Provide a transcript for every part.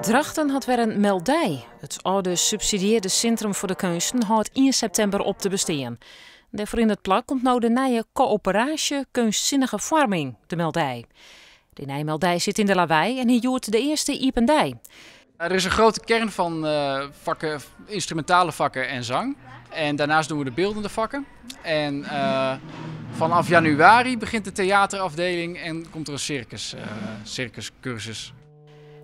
Drachten had weer een meldij. Het oude subsidieerde Centrum voor de Kunsten houdt 1 september op te bestaan. Daarvoor in het plak komt nou de nieuwe coöperatie kunstzinnige vorming, de meldij. De nieuwe meldij zit in de Lawaai en hier joert de eerste Ipendij. Er is een grote kern van vakken, instrumentale vakken en zang. En daarnaast doen we de beeldende vakken. En vanaf januari begint de theaterafdeling en komt er een circuscursus.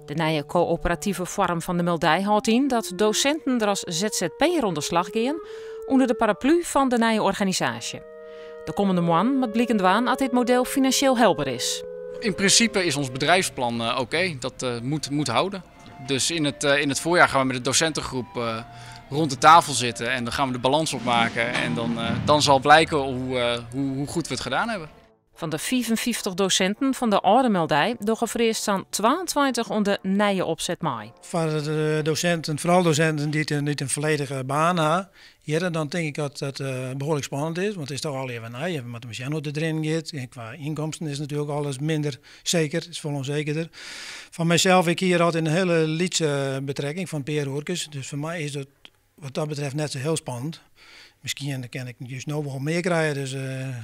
De nieuwe coöperatieve vorm van de meldij houdt in dat docenten er als ZZP'er onder slag gaan onder de paraplu van de nieuwe organisatie. De komende maand moet blijken dwaan dat dit model financieel helder is. In principe is ons bedrijfsplan oké. Dat moet houden. Dus in het voorjaar gaan we met de docentengroep rond de tafel zitten en dan gaan we de balans opmaken. En dan zal blijken hoe goed we het gedaan hebben. Van de 55 docenten van de oude meldij doggen vreest aan 22 onder nieuwe opzet mee. Voor de docenten, vooral docenten die niet een volledige baan hebben, ja, dan denk ik dat dat behoorlijk spannend is. Want het is toch al even nieuw. Je hebt met de machine erin gaat. En qua inkomsten is natuurlijk alles minder zeker, is veel onzekerder. Van mijzelf, ik hier altijd een hele lietse betrekking van Peer Hoorkes. Dus voor mij is het wat dat betreft net zo heel spannend. Misschien kan ik juist nog wel meer krijgen, dus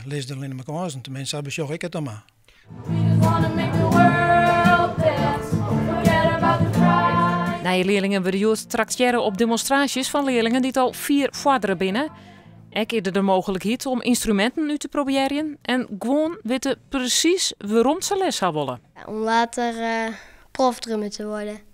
lees er alleen maar kansen. Tenminste, dat besjoeg ik het dan maar. Nieuwe leerlingen worden tracteren op demonstraties van leerlingen die het al 4 vorderen binnen. Ik eerder de mogelijkheid om instrumenten nu te proberen en gewoon weten precies waarom ze les gaan willen. Om later profdrummer te worden.